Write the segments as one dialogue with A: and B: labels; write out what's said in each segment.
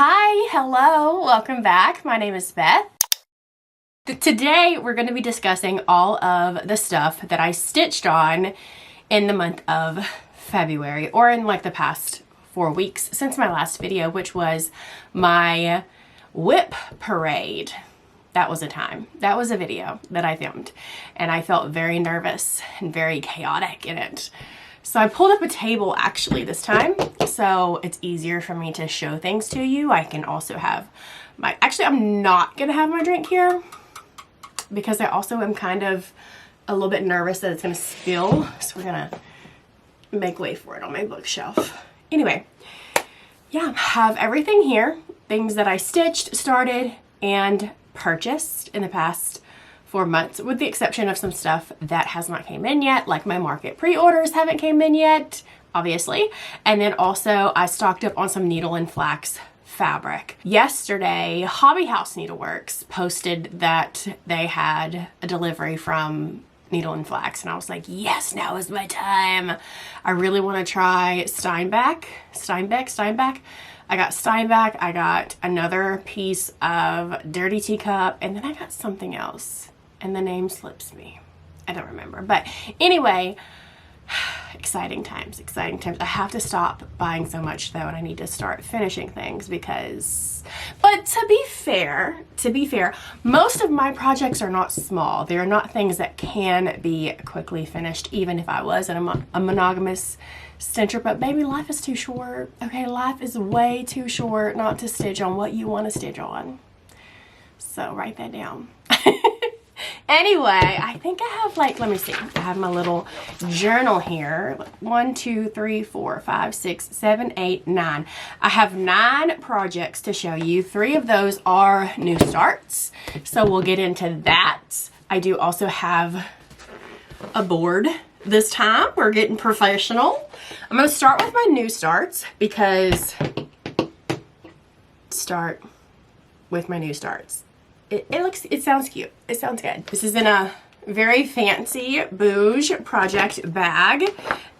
A: Hi, hello, welcome back. My name is Beth. Today we're going to be discussing all of the stuff that I stitched on in the month of February, or in like the past 4 weeks since my last video, which was my whip parade. That was a time. That was a video that I filmed, and I felt very nervous and very chaotic in it. So I pulled up a table actually this time, so it's easier for me to show things to you. I can also have my, actually I'm not gonna have my drink here because I also am kind of a little bit nervous that it's gonna spill. So we're gonna make way for it on my bookshelf. Anyway, yeah, have everything here. Things that I stitched, started, and purchased in the past 4 months, with the exception of some stuff that has not came in yet, like my market pre-orders haven't came in yet, obviously. And then also I stocked up on some needle and flax fabric. Yesterday, Hobby House Needleworks posted that they had a delivery from Needle and Flax, and I was like, yes, now is my time. I really want to try Steinbeck. I got Steinbeck, I got another piece of Dirty Teacup, and then I got something else, and the name slips me. I don't remember, but anyway, exciting times, exciting times. I have to stop buying so much though, and I need to start finishing things because, but to be fair, most of my projects are not small. They are not things that can be quickly finished, even if I was a monogamous stitcher. But baby, life is too short. Okay, life is way too short not to stitch on what you want to stitch on. So write that down. Anyway, I think I have like, let me see. I have my little journal here. 1, 2, 3, 4, 5, 6, 7, 8, 9. I have 9 projects to show you. 3 of those are new starts. So we'll get into that. I do also have a board this time. We're getting professional. I'm going to start with my new starts because start with my new starts. It sounds cute. It sounds good. This is in a very fancy Beige project bag,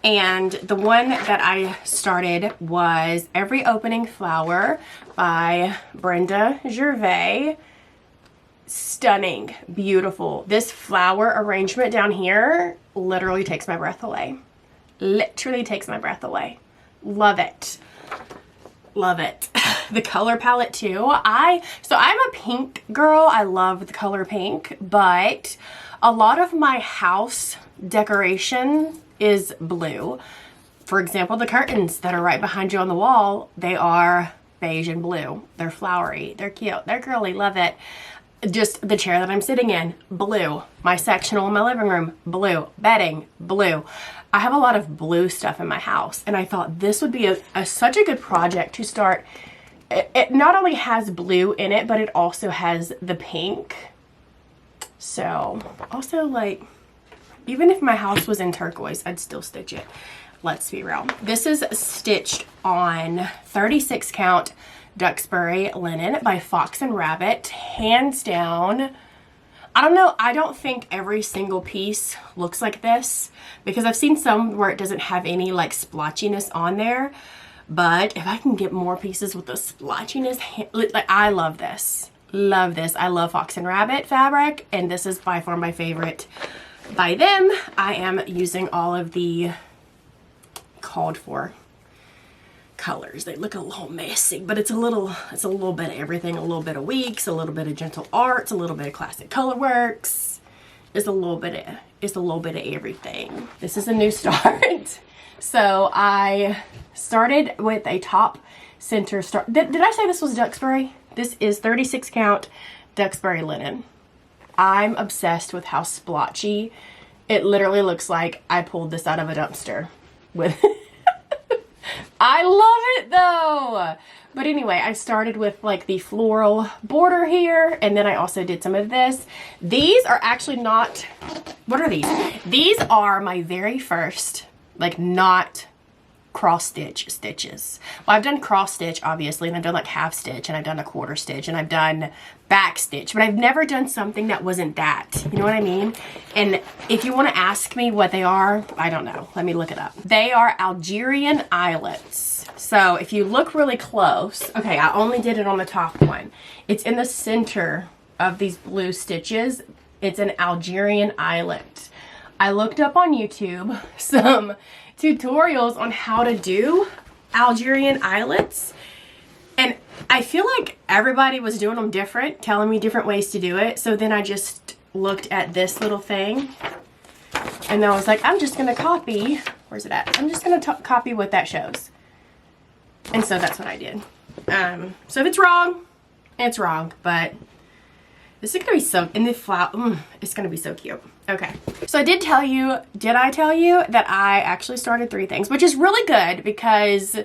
A: and the one that I started was Every Opening Flower by Brenda Gervais. Stunning, beautiful. This flower arrangement down here literally takes my breath away. Literally takes my breath away. Love it. Love it. The color palette too. So I'm a pink girl. I love the color pink, but a lot of my house decoration is blue. For example, the curtains that are right behind you on the wall, they are beige and blue. They're flowery. They're cute. They're girly. Love it. Just the chair that I'm sitting in, blue. My sectional in my living room, blue. Bedding, blue. I have a lot of blue stuff in my house, and I thought this would be such a good project to start. It not only has blue in it, but it also has the pink. So, also like, even if my house was in turquoise, I'd still stitch it. Let's be real. This is stitched on 36 count Duxbury linen by Fox and Rabbit. Hands down, I don't know, I don't think every single piece looks like this, because I've seen some where it doesn't have any like splotchiness on there, but if I can get more pieces with the splotchiness, like, I love this. Love this. I love Fox and Rabbit fabric, and this is by far my favorite by them. I am using all of the called for colors. They look a little messy, but it's a little bit of everything. A little bit of Weeks, a little bit of Gentle Arts, a little bit of Classic Colorworks. It's a little bit of everything. This is a new start. So I started with a top center start. Did I say this was Duxbury? This is 36 count Duxbury linen. I'm obsessed with how splotchy. It literally looks like I pulled this out of a dumpster with I love it though. But anyway, I started with like the floral border here, and then I also did some of this. These are actually not, what are these? These are my very first, like, not cross stitch stitches. Well, I've done cross stitch obviously, and I've done like half stitch, and I've done a quarter stitch, and I've done back stitch, but I've never done something that wasn't that. You know what I mean? And if you want to ask me what they are, I don't know. Let me look it up. They are Algerian eyelets. So if you look really close, okay, I only did it on the top one. It's in the center of these blue stitches. It's an Algerian eyelet. I looked up on YouTube some tutorials on how to do Algerian eyelets, and I feel like everybody was doing them different, telling me different ways to do it. So then I just looked at this little thing and I was like, I'm just gonna copy, where's it at? I'm just gonna copy what that shows. And so that's what I did. So if it's wrong, it's wrong, but this is gonna be so, in the flower, it's gonna be so cute. Okay, so I did I tell you that I actually started 3 things, which is really good because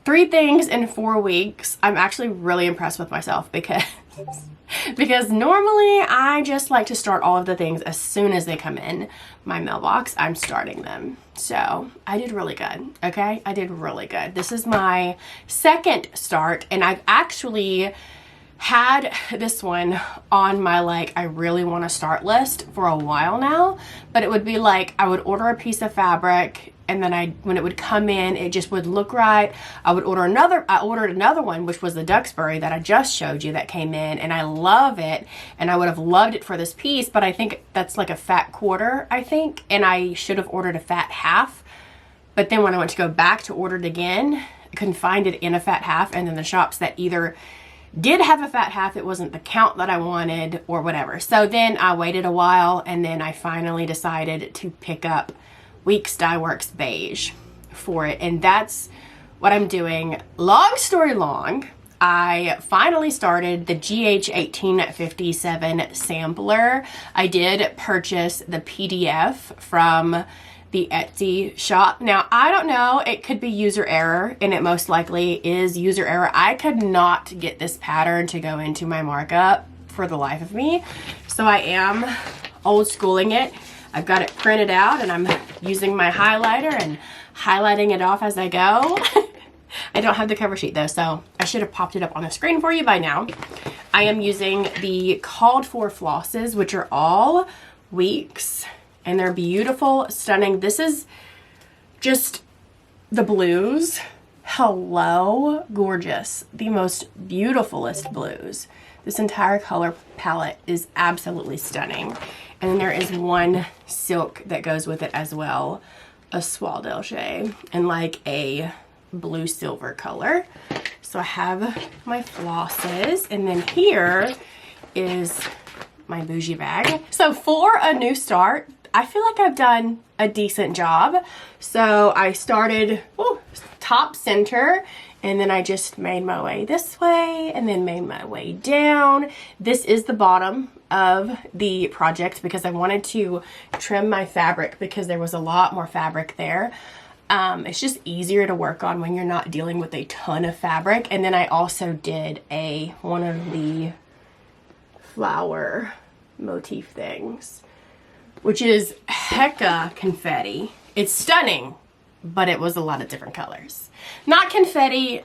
A: 3 things in 4 weeks, I'm actually really impressed with myself because normally I just like to start all of the things as soon as they come in my mailbox. I'm starting them. So I did really good. Okay, I did really good. This is my 2nd start, and I've actually had this one on my like I really want to start list for a while now, but it would be like I would order a piece of fabric and then when it would come in, it just would look right. I ordered another one, which was the Duxbury that I just showed you that came in, and I love it, and I would have loved it for this piece, but I think that's like a fat quarter, I think, and I should have ordered a fat half. But then when I went to go back to order it again, I couldn't find it in a fat half, and then the shops that either did have a fat half, it wasn't the count that I wanted or whatever. So then I waited a while, and then I finally decided to pick up Weeks Dye Works Beige for it, and that's what I'm doing. Long story long, I finally started the GH 1857 sampler. I did purchase the PDF from the Etsy shop. Now, I don't know, it could be user error, and it most likely is user error. I could not get this pattern to go into my markup for the life of me, so I am old schooling it. I've got it printed out, and I'm using my highlighter and highlighting it off as I go. I don't have the cover sheet though, so I should have popped it up on the screen for you by now. I am using the called for flosses, which are all Weeks, and they're beautiful, stunning. This is just the blues. Hello, gorgeous. The most beautifulest blues. This entire color palette is absolutely stunning. And then there is one silk that goes with it as well, a soie delgé, and like a blue silver color. So I have my flosses, and then here is my bougie bag. So for a new start, I feel like I've done a decent job. So I started top center, and then I just made my way this way and then made my way down. This is the bottom of the project because I wanted to trim my fabric because there was a lot more fabric there. It's just easier to work on when you're not dealing with a ton of fabric. And then I also did one of the flower motif things, which is hecka confetti. It's stunning, but it was a lot of different colors. Not confetti,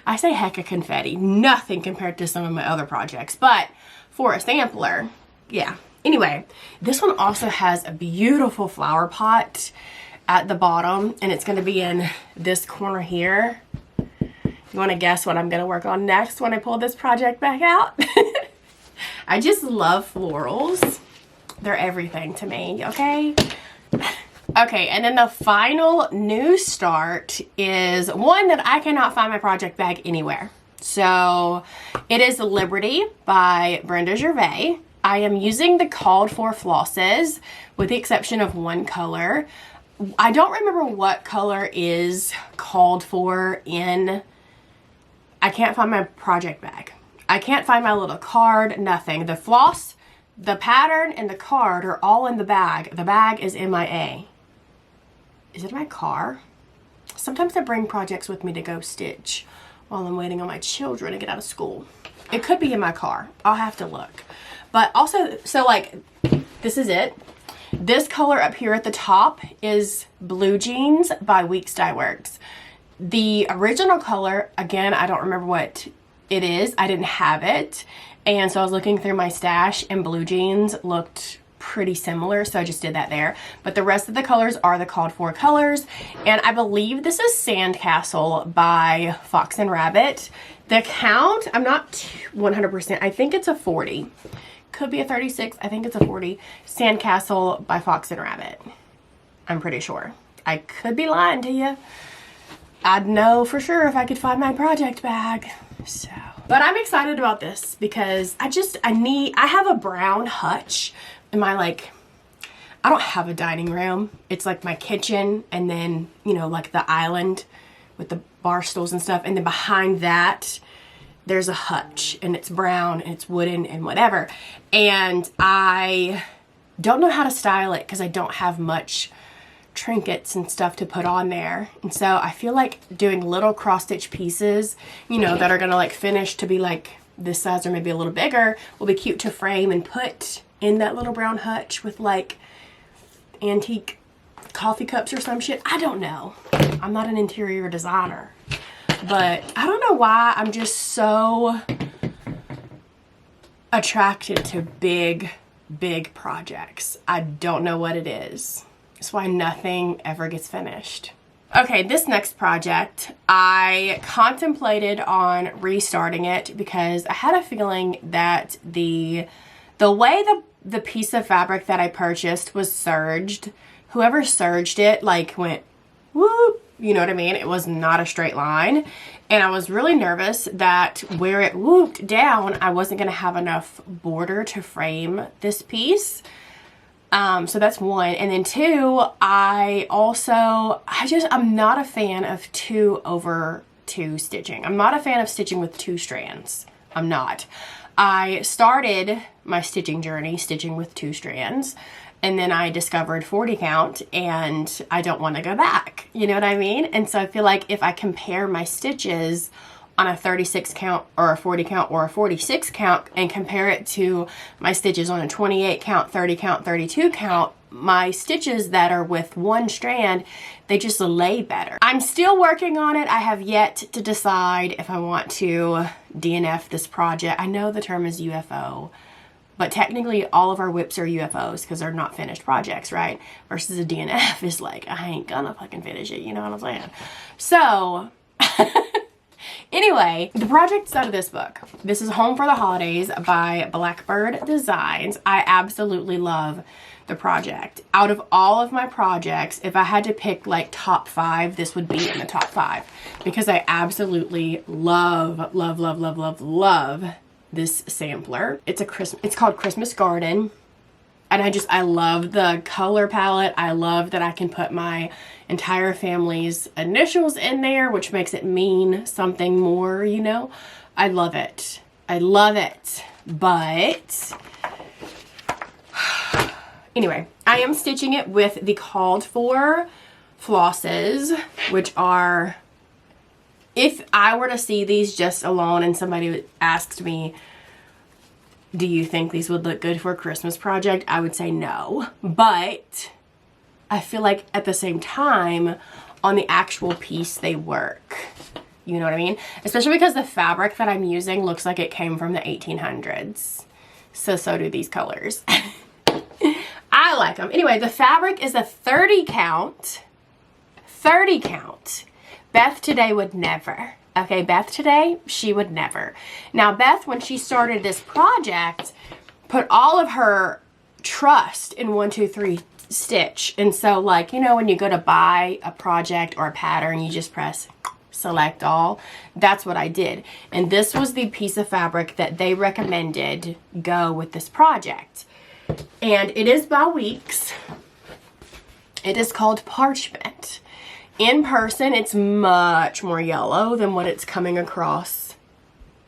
A: I say hecka confetti, nothing compared to some of my other projects, but for a sampler, yeah. Anyway, this one also has a beautiful flower pot at the bottom, and it's gonna be in this corner here. You wanna guess what I'm gonna work on next when I pull this project back out? I just love florals. They're everything to me, okay? Okay, and then the final new start is one that I cannot find my project bag anywhere. So it is Liberty by Brenda Gervais. I am using the called for flosses with the exception of one color. I don't remember what color is called for in, I can't find my project bag. I can't find my little card, nothing. The floss, the pattern, and the card are all in the bag. The bag is MIA. Is it in my car? Sometimes I bring projects with me to go stitch while I'm waiting on my children to get out of school. It could be in my car. I'll have to look. But also, so like, this is it. This color up here at the top is Blue Jeans by Weeks Dye Works. The original color, again, I don't remember what it is. I didn't have it. And so I was looking through my stash, and Blue Jeans looked pretty similar, so I just did that there. But the rest of the colors are the called for colors, and I believe this is Sandcastle by Fox and Rabbit. The count, I'm not 100%, I think it's a 40. Could be a 36, I think it's a 40. Sandcastle by Fox and Rabbit. I'm pretty sure. I could be lying to you. I'd know for sure if I could find my project bag. So, but I'm excited about this because I have a brown hutch in my, like, I don't have a dining room. It's like my kitchen, and then, you know, like the island with the bar stools and stuff, and then behind that there's a hutch, and it's brown and it's wooden and whatever, and I don't know how to style it because I don't have much trinkets and stuff to put on there. And so I feel like doing little cross stitch pieces, you know, that are gonna like finish to be like this size or maybe a little bigger will be cute to frame and put in that little brown hutch with like antique coffee cups or some shit. I don't know. I'm not an interior designer, but I don't know why I'm just so attracted to big projects. I don't know what it is. It's why nothing ever gets finished. Okay, this next project, I contemplated on restarting it because I had a feeling that the way the piece of fabric that I purchased was serged, whoever serged it like went whoop, you know what I mean? It was not a straight line. And I was really nervous that where it whooped down, I wasn't gonna have enough border to frame this piece. So that's one. And then two, I'm not a fan of 2/2 stitching. I'm not a fan of stitching with 2 strands. I'm not. I started my stitching journey stitching with 2 strands, and then I discovered 40 count, and I don't want to go back. You know what I mean? And so I feel like if I compare my stitches on a 36 count or a 40 count or a 46 count and compare it to my stitches on a 28 count, 30 count, 32 count, my stitches that are with 1 strand, they just lay better. I'm still working on it. I have yet to decide if I want to DNF this project. I know the term is UFO, but technically all of our whips are UFOs because they're not finished projects, right? Versus a DNF is like, I ain't gonna fucking finish it, you know what I'm saying? So, anyway, the project's out of this book. This is Home for the Holidays by Blackbird Designs. I absolutely love the project. Out of all of my projects, if I had to pick like top 5, this would be in the top 5 because I absolutely love this sampler. It's called Christmas Garden. And I love the color palette. I love that I can put my entire family's initials in there, which makes it mean something more, you know? I love it. I love it. But anyway, I am stitching it with the called for flosses, which are, if I were to see these just alone and somebody asked me, do you think these would look good for a Christmas project? I would say no. But I feel like at the same time, on the actual piece, they work. You know what I mean? Especially because the fabric that I'm using looks like it came from the 1800s. So do these colors. I like them. Anyway, the fabric is a 30 count. 30 count. Beth today would never. Okay, Beth today, she would never. Now, Beth, when she started this project, put all of her trust in 1, 2, 3 stitch. And so, like, you know, when you go to buy a project or a pattern, you just press select all. That's what I did. And this was the piece of fabric that they recommended go with this project. And it is by Weeks. It is called Parchment. In person, it's much more yellow than what it's coming across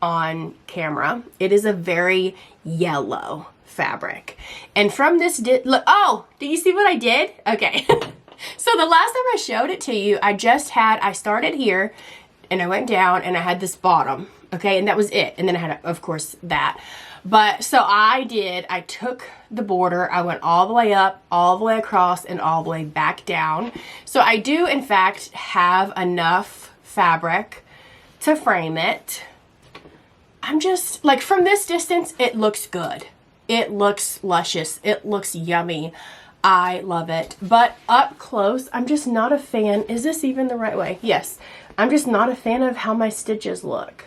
A: on camera. It is a very yellow fabric. And from this, look, oh, did you see what I did? Okay. So the last time I showed it to you, I started here and I went down and I had this bottom. Okay, and that was it. And then I had, of course, that. But so I took the border, I went all the way up, all the way across, and all the way back down. So I do, in fact, have enough fabric to frame it. I'm just, like, from this distance, it looks good. It looks luscious. It looks yummy. I love it. But up close, I'm just not a fan. Is this even the right way? Yes. I'm just not a fan of how my stitches look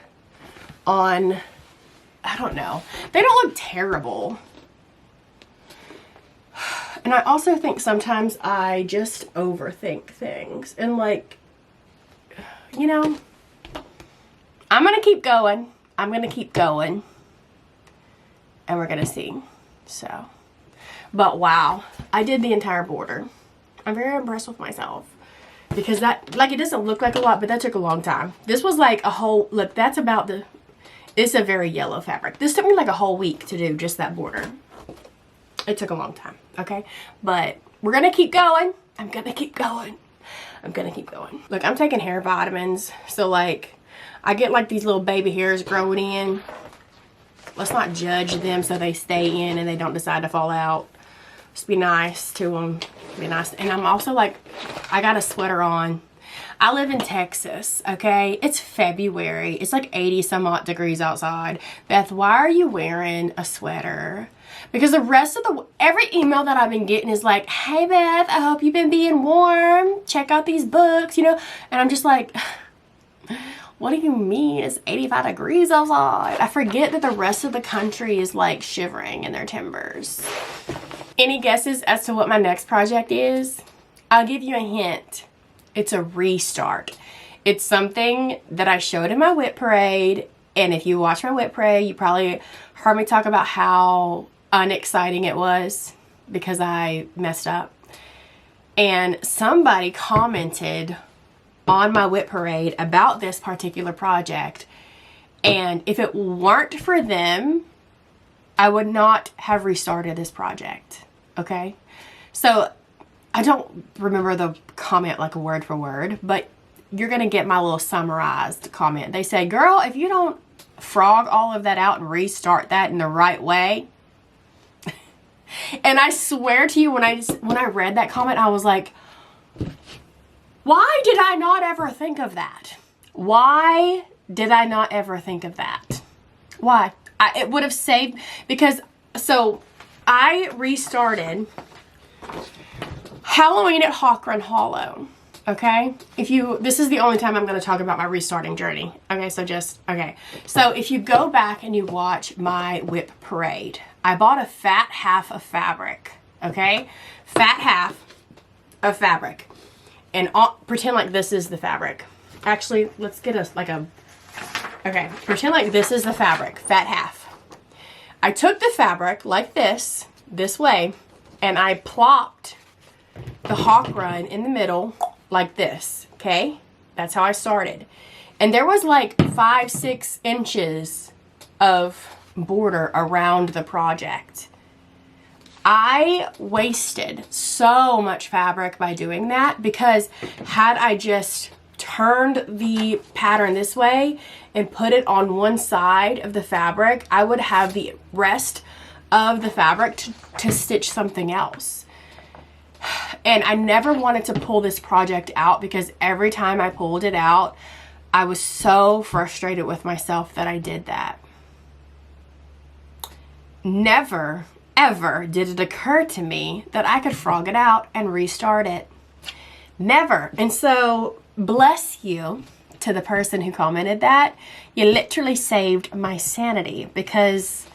A: on, I don't know. They don't look terrible. And I also think sometimes I just overthink things. And like, you know, I'm going to keep going. I'm going to keep going. And we're going to see. So, but wow, I did the entire border. I'm very impressed with myself. Because that, like, it doesn't look like a lot, but that took a long time. This was like a whole, look, that's about the, it's a very yellow fabric. This took me like a whole week to do just that border. It took a long time, okay? But we're going to keep going. I'm going to keep going. I'm going to keep going. Look, I'm taking hair vitamins. So, like, I get, like, these little baby hairs growing in. Let's not judge them so they stay in and they don't decide to fall out. Just be nice to them. Be nice. And I'm also, like, I got a sweater on. I live in Texas, okay? It's February. It's like 80 some odd degrees outside. Beth, why are you wearing a sweater? Because the rest of the, every email that I've been getting is like, hey Beth, I hope you've been being warm. Check out these books, you know? And I'm just like, what do you mean? It's 85 degrees outside. I forget that the rest of the country is like shivering in their timbers. Any guesses as to what my next project is? I'll give you a hint. It's a restart. It's something that I showed in my whip parade. And if you watch my whip parade, you probably heard me talk about how unexciting it was because I messed up. And somebody commented on my whip parade about this particular project. And if it weren't for them, I would not have restarted this project. Okay? So I don't remember the comment like word for word, but you're going to get my little summarized comment. They say, girl, if you don't frog all of that out and restart that in the right way. And I swear to you, when I read that comment, I was like, why did I not ever think of that? Why did I not ever think of that? Why? It would have saved, because, so I restarted Halloween at Hawk Run Hollow. Okay, this is the only time I'm going to talk about my restarting journey. Okay, so if you go back and you watch my whip parade, I bought a fat half of fabric. Okay, fat half of fabric, and pretend like this is the fabric. Actually, let's get okay, pretend like this is the fabric, fat half. I took the fabric like this way, and I plopped the hawk run in the middle like this, okay? That's how I started. And there was like 5-6 inches of border around the project. I wasted so much fabric by doing that, because had I just turned the pattern this way and put it on one side of the fabric, I would have the rest of the fabric to stitch something else. And I never wanted to pull this project out, because every time I pulled it out, I was so frustrated with myself that I did that. Never, ever did it occur to me that I could frog it out and restart it. Never. And so, bless you to the person who commented that. You literally saved my sanity, because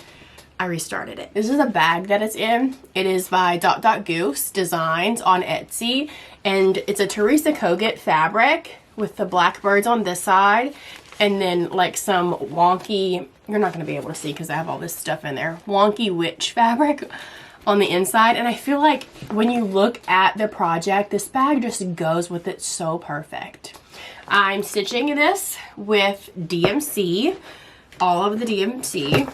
A: I restarted it. This is a bag that it's in. It is by Goose Designs on Etsy, and it's a Teresa Kogut fabric with the blackbirds on this side, and then like some wonky, you're not going to be able to see because I have all this stuff in there, wonky witch fabric on the inside. And I feel like when you look at the project, this bag just goes with it so perfect. I'm stitching this with DMC, all of the DMC.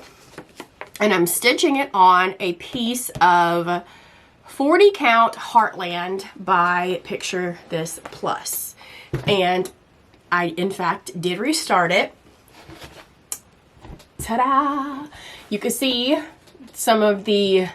A: And I'm stitching it on a piece of 40 count Heartland by Picture This Plus. And I, in fact, did restart it. Ta-da! You can see some of the,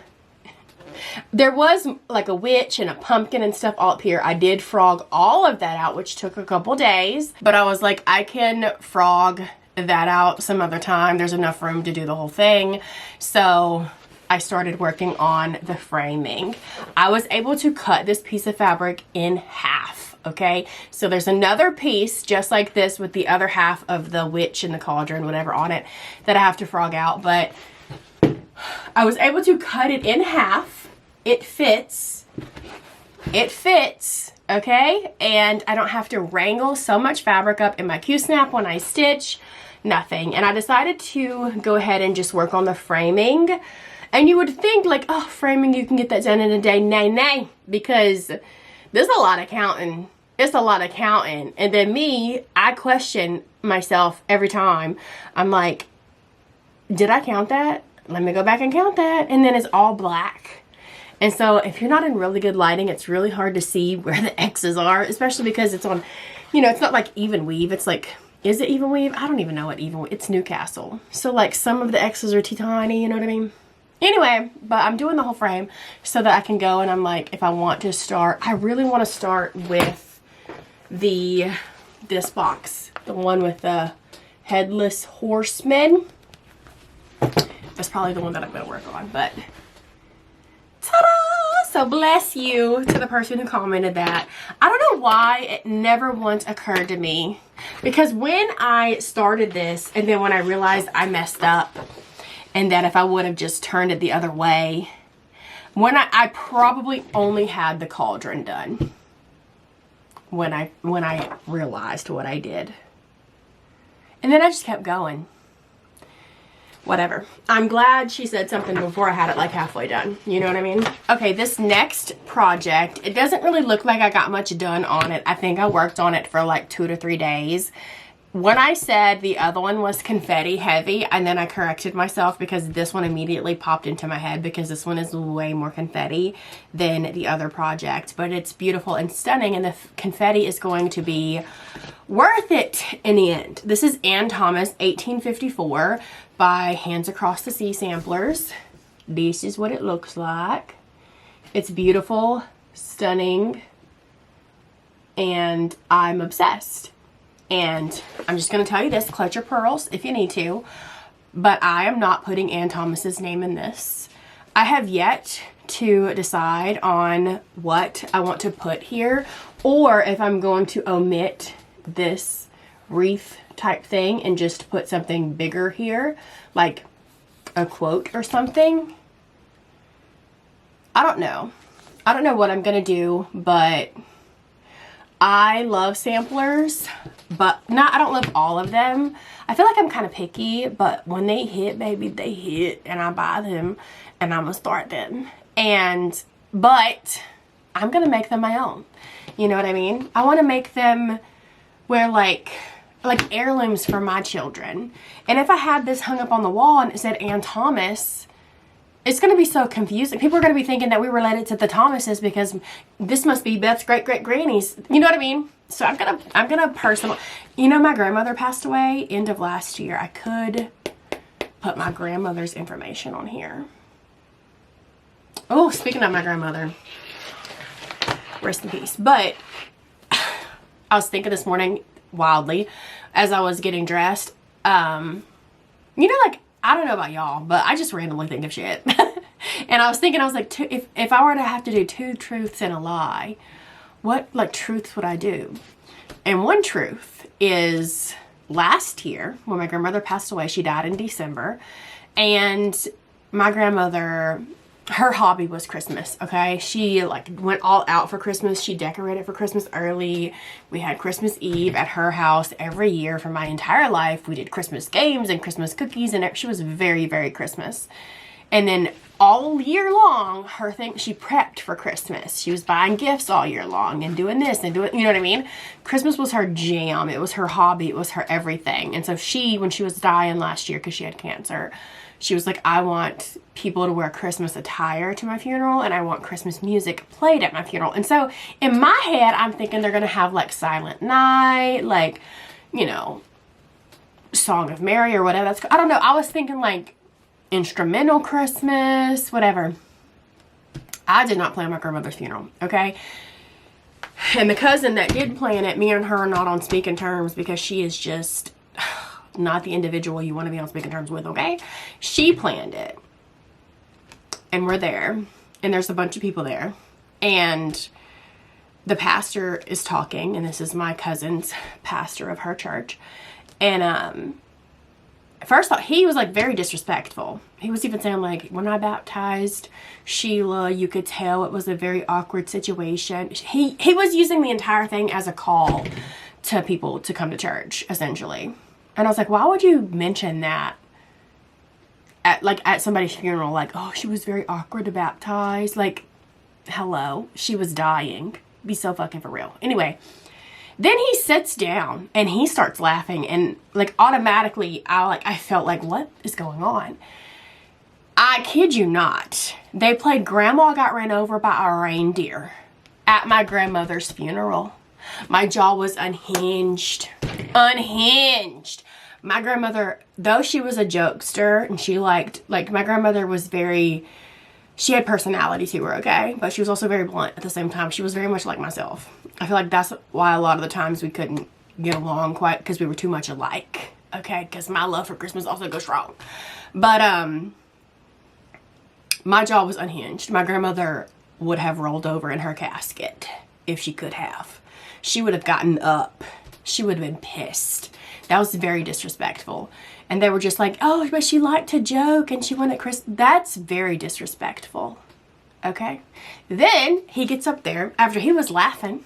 A: there was like a witch and a pumpkin and stuff all up here. I did frog all of that out, which took a couple days. But I was like, I can frog that out some other time. There's enough room to do the whole thing. So I started working on the framing. I was able to cut this piece of fabric in half, okay? So there's another piece just like this with the other half of the witch and the cauldron, whatever on it, that I have to frog out, but I was able to cut it in half. It fits. It fits, okay? And I don't have to wrangle so much fabric up in my Q-snap when I stitch, nothing. And I decided to go ahead and just work on the framing. And you would think like, oh, framing, you can get that done in a day. Nay, nay, because there's a lot of counting. It's a lot of counting. And then me, I question myself every time. I'm like, did I count that? Let me go back and count that. And then it's all black. And so if you're not in really good lighting, it's really hard to see where the X's are, especially because it's on, you know, it's not like even weave. It's like, is it even weave? I don't even know what even weave. It's Newcastle. So like some of the X's are tiny, you know what I mean? Anyway, but I'm doing the whole frame so that I can go and I'm like, if I want to start, I really want to start with this box, the one with the headless horseman. That's probably the one that I'm going to work on, but ta-da! So bless you to the person who commented that. I don't know why it never once occurred to me, because when I started this and then when I realized I messed up and that if I would have just turned it the other way, when I probably only had the cauldron done when I realized what I did. And then I just kept going. Whatever. I'm glad she said something before I had it like halfway done. You know what I mean? Okay, this next project, it doesn't really look like I got much done on it. I think I worked on it for like 2 to 3 days. When I said the other one was confetti heavy, and then I corrected myself because this one immediately popped into my head because this one is way more confetti than the other project. But it's beautiful and stunning, and the confetti is going to be worth it in the end. This is Ann Thomas 1854 by Hands Across the Sea Samplers. This is what it looks like. It's beautiful, stunning, and I'm obsessed. And I'm just going to tell you this, clutch your pearls if you need to, but I am not putting Ann Thomas's name in this. I have yet to decide on what I want to put here, or if I'm going to omit this wreath type thing and just put something bigger here, like a quote or something. I don't know. I don't know what I'm going to do, but I love samplers, but I don't love all of them. I feel like I'm kind of picky, but when they hit, baby, they hit, and I buy them, and I'm gonna start them. But I'm gonna make them my own. You know what I mean? I want to make them where like heirlooms for my children. And if I had this hung up on the wall and it said Ann Thomas, it's going to be so confusing. People are going to be thinking that we related to the Thomases because this must be Beth's great-great-grannies. You know what I mean? So I'm gonna personal. You know, my grandmother passed away end of last year. I could put my grandmother's information on here. Oh, speaking of my grandmother, rest in peace. But I was thinking this morning wildly as I was getting dressed. You know, like, I don't know about y'all, but I just randomly think of shit. And I was thinking, I was like, if I were to have to do 2 truths and a lie, what like truths would I do? And one truth is last year when my grandmother passed away, she died in December, and my grandmother, her hobby was Christmas, okay? She like went all out for Christmas. She decorated for Christmas early. We had Christmas Eve at her house every year for my entire life. We did Christmas games and Christmas cookies, and she was very, very Christmas. And then all year long, her thing, she prepped for Christmas. She was buying gifts all year long and doing this and doing, you know what I mean? Christmas was her jam. It was her hobby. It was her everything. And so she, when she was dying last year because she had cancer, she was like, I want people to wear Christmas attire to my funeral, and I want Christmas music played at my funeral. And so in my head, I'm thinking they're going to have like Silent Night, like, you know, Song of Mary or whatever that's, I don't know. I was thinking like instrumental Christmas, whatever. I did not plan my grandmother's funeral, okay? And the cousin that did plan it, me and her are not on speaking terms because she is just not the individual you want to be on speaking terms with, okay? She planned it. and we're there, and there's a bunch of people there, and the pastor is talking, and this is my cousin's pastor of her church, and first off, he was like very disrespectful. He was even saying like, when I baptized Sheila, you could tell it was a very awkward situation. He was using the entire thing as a call to people to come to church, essentially. And I was like, why would you mention that at somebody's funeral? Like, oh, she was very awkward to baptize. Like, hello, she was dying. Be so fucking for real. Anyway, then he sits down and he starts laughing, and like automatically I felt like, what is going on? I kid you not. They played Grandma Got Ran Over by a Reindeer at my grandmother's funeral. My jaw was unhinged. Unhinged. My grandmother, though she was a jokester and she liked, like, my grandmother was very, she had personality to her, okay? But she was also very blunt at the same time. She was very much like myself. I feel like that's why a lot of the times we couldn't get along quite, because we were too much alike, okay? Because my love for Christmas also goes strong. But, my jaw was unhinged. My grandmother would have rolled over in her casket if she could have. She would have gotten up. She would have been pissed. That was very disrespectful. And they were just like, oh, but she liked to joke and she wanted Chris. That's very disrespectful. Okay? Then he gets up there after he was laughing.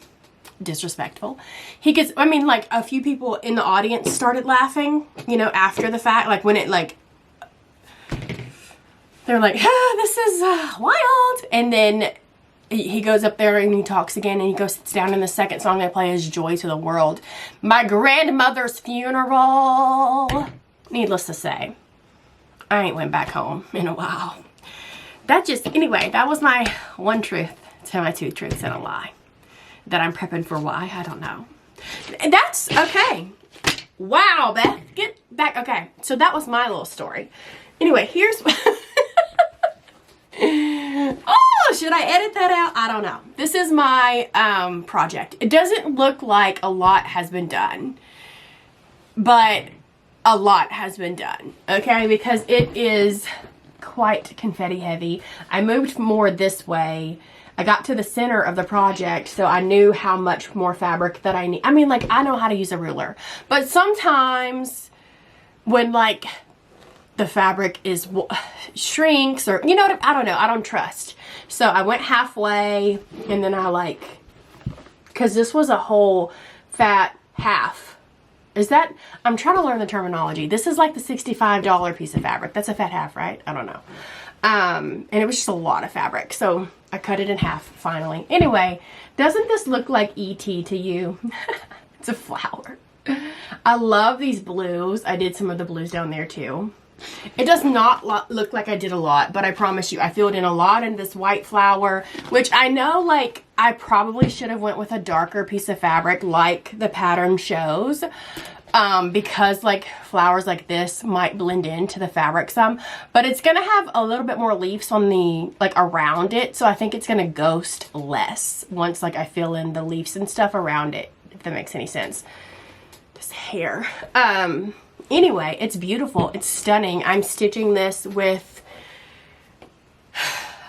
A: Disrespectful. He gets, I mean, like, a few people in the audience started laughing, you know, after the fact. Like, when it, like, they're like, ah, this is wild. And then he goes up there and he talks again, and he goes, sits down, and the second song they play is Joy to the World. My grandmother's funeral. Needless to say, I ain't went back home in a while. That just, anyway, that was my one truth to my two truths and a lie. That I'm prepping for why, I don't know. And that's okay. Wow, Beth, get back. Okay, so that was my little story. Anyway, here's... Oh, should I edit that out? I don't know. This is my project. It doesn't look like a lot has been done, but a lot has been done, okay? Because it is quite confetti heavy. I moved more this way. I got to the center of the project, so I knew how much more fabric that I need. I mean, like, I know how to use a ruler, but sometimes when, like, the fabric is shrinks, or, you know what, I don't know, I don't trust. So I went halfway, and then I like, because this was a whole fat half. Is that, I'm trying to learn the terminology. This is like the $65 piece of fabric. That's a fat half, right? I don't know. And it was just a lot of fabric. So I cut it in half finally. Anyway, doesn't this look like E.T. to you? It's a flower. I love these blues. I did some of the blues down there too. It does not look like I did a lot, but I promise you, I filled in a lot in this white flower, which I know, like, I probably should have went with a darker piece of fabric like the pattern shows, because, like, flowers like this might blend into the fabric some, but it's going to have a little bit more leaves on the, like, around it, so I think it's going to ghost less once, like, I fill in the leaves and stuff around it, if that makes any sense. This hair. Anyway, it's beautiful. It's stunning. I'm stitching this with,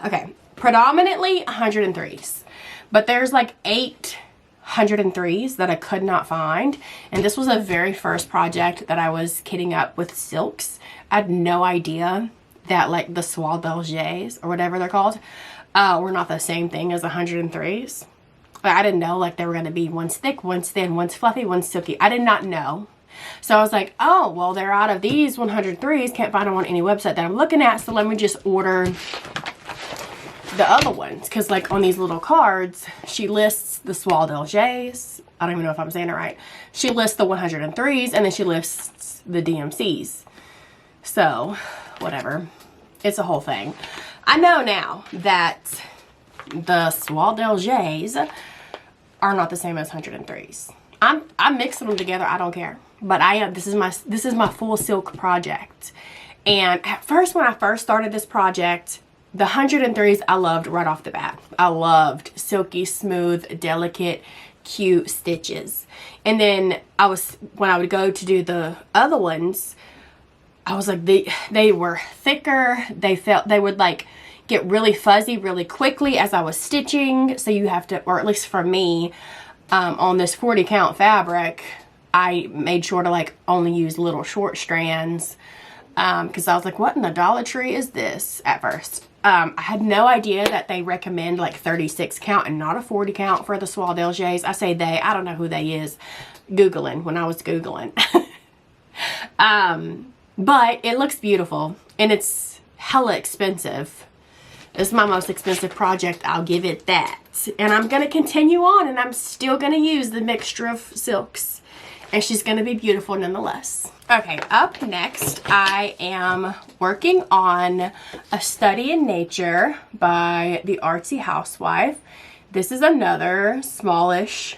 A: okay, predominantly 103s. But there's like 8 103s that I could not find. And this was a very first project that I was kitting up with silks. I had no idea that, like, the soie belges, or whatever they're called, were not the same thing as 103s. I didn't know, like, they were going to be one's thick, one's thin, one's fluffy, one's silky. I did not know. So I was like, oh, well, they're out of these 103s. Can't find them on any website that I'm looking at. So let me just order the other ones. Because, like, on these little cards, she lists the soie belges. I don't even know if I'm saying it right. She lists the 103s, and then she lists the DMCs. So, whatever. It's a whole thing. I know now that the soie belges are not the same as 103s. I'm mixing them together. I don't care. But I am. This is my full silk project. And at first, when I first started this project, the 103s I loved right off the bat. I loved silky, smooth, delicate, cute stitches. And then when I would go to do the other ones, I was like, they were thicker. They would, like, get really fuzzy really quickly as I was stitching. So you have to, or at least for me, on this 40 count fabric, I made sure to like only use little short strands, because I was like, what in the Dollar Tree is this at first? I had no idea that they recommend like 36 count and not a 40 count for the soie delgés. I say they, I don't know who they is. Googling, when I was Googling. But it looks beautiful, and it's hella expensive. It's my most expensive project, I'll give it that. And I'm going to continue on, and I'm still going to use the mixture of silks. And she's going to be beautiful nonetheless. Okay, up next, I am working on A Study in Nature by the Artsy Housewife. This is another smallish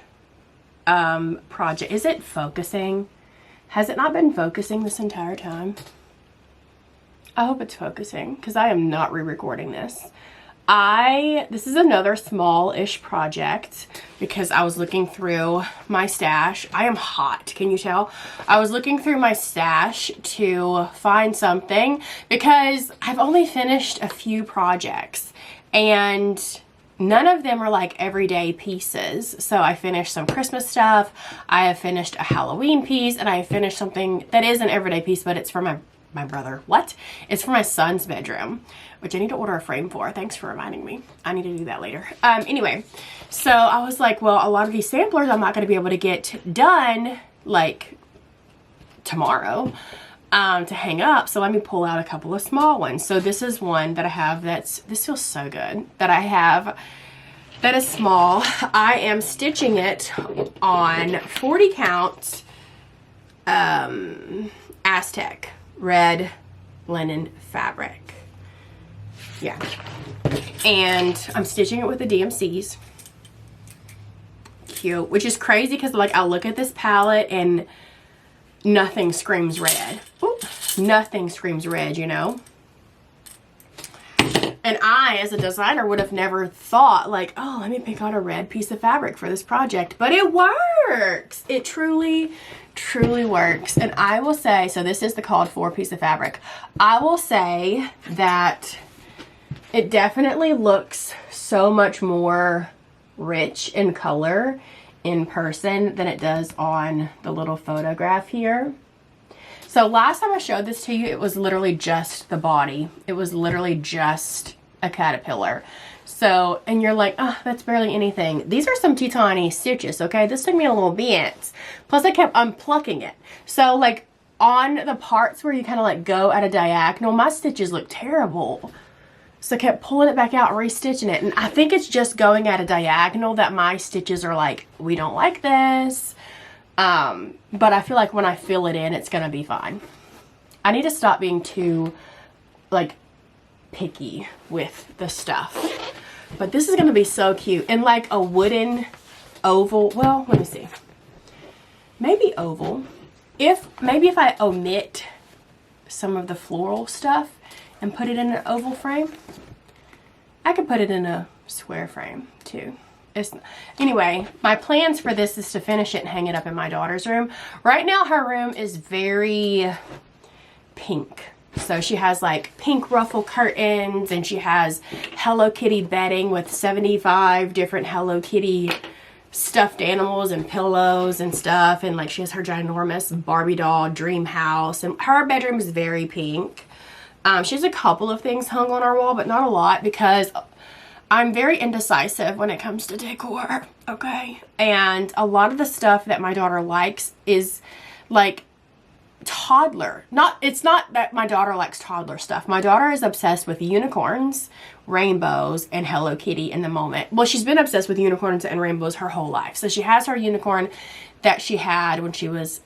A: project. Is it focusing? Has it not been focusing this entire time? I hope it's focusing, because I am not re-recording this. This is another small-ish project because I was looking through my stash. I am hot, can you tell? I was looking through my stash to find something because I've only finished a few projects and none of them are like everyday pieces. So I finished some Christmas stuff, I have finished a Halloween piece, and I have finished something that is an everyday piece, but it's for my brother. What? It's for my son's bedroom, which I need to order a frame for. Thanks for reminding me. I need to do that later. Anyway, so I was like, well, a lot of these samplers I'm not going to be able to get done like tomorrow to hang up. So let me pull out a couple of small ones. So this is one that I have this feels so good, that I have that is small. I am stitching it on 40 count Aztec Red linen fabric. Yeah. And I'm stitching it with the DMCs. Cute. Which is crazy because like I'll look at this palette and nothing screams red. Ooh, nothing screams red, you know? And I, as a designer, would have never thought like, oh, let me pick out a red piece of fabric for this project. But it works. It truly, truly works. And I will say, so this is the called for piece of fabric. I will say that it definitely looks so much more rich in color in person than it does on the little photograph here. So last time I showed this to you, it was literally just the body. It was literally just a caterpillar. So, and you're like, oh, that's barely anything. These are some teeny stitches, okay? This took me a little bit. Plus I kept unplucking it. So like on the parts where you kind of like go at a diagonal, my stitches look terrible. So I kept pulling it back out and restitching it. And I think it's just going at a diagonal that my stitches are like, we don't like this. But I feel like when I fill it in, it's going to be fine. I need to stop being too, like, picky with the stuff. But this is going to be so cute. And like a wooden oval. Well, let me see. Maybe oval. Maybe if I omit some of the floral stuff and put it in an oval frame, I could put it in a square frame too. Anyway, my plans for this is to finish it and hang it up in my daughter's room. Right now her room is very pink. So she has like pink ruffle curtains, and she has Hello Kitty bedding with 75 different Hello Kitty stuffed animals and pillows and stuff. And like she has her ginormous Barbie doll dream house, and her bedroom is very pink. She has a couple of things hung on our wall, but not a lot because I'm very indecisive when it comes to decor, okay? And a lot of the stuff that my daughter likes is like toddler. It's not that my daughter likes toddler stuff. My daughter is obsessed with unicorns, rainbows, and Hello Kitty in the moment. Well, she's been obsessed with unicorns and rainbows her whole life. So she has her unicorn that she had when she was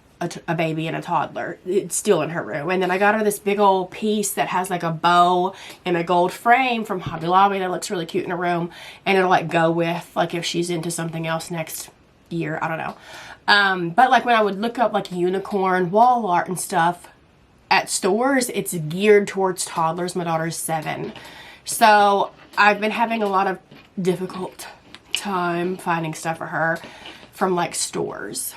A: a baby and a toddler. It's still in her room. And then I got her this big old piece that has like a bow and a gold frame from Hobby Lobby that looks really cute in her room, and it'll like go with like if she's into something else next year, I don't know. But like when I would look up like unicorn wall art and stuff at stores, it's geared towards toddlers. My daughter's 7, so I've been having a lot of difficult time finding stuff for her from like stores.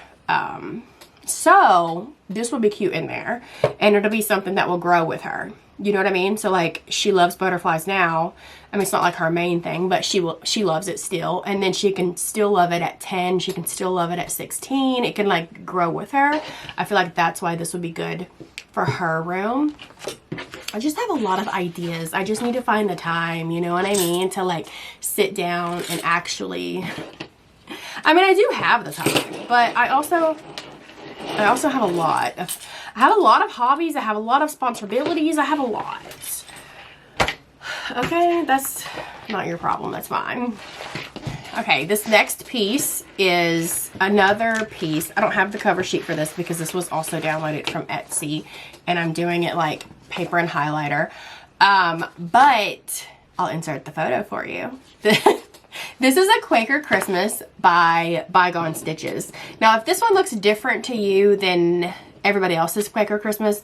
A: So this will be cute in there, and it'll be something that will grow with her. You know what I mean? So like, she loves butterflies now. I mean, it's not like her main thing, but she loves it still. And then she can still love it at 10. She can still love it at 16. It can like grow with her. I feel like that's why this would be good for her room. I just have a lot of ideas. I just need to find the time, you know what I mean? To like sit down and actually, I mean, I do have the time, but I also have a lot of, hobbies. I have a lot of responsibilities. I have a lot. Okay, that's not your problem. That's mine. Okay, this next piece is another piece. I don't have the cover sheet for this because this was also downloaded from Etsy, and I'm doing it like paper and highlighter. But I'll insert the photo for you. This is a Quaker Christmas by Bygone Stitches. Now, if this one looks different to you than everybody else's Quaker Christmas,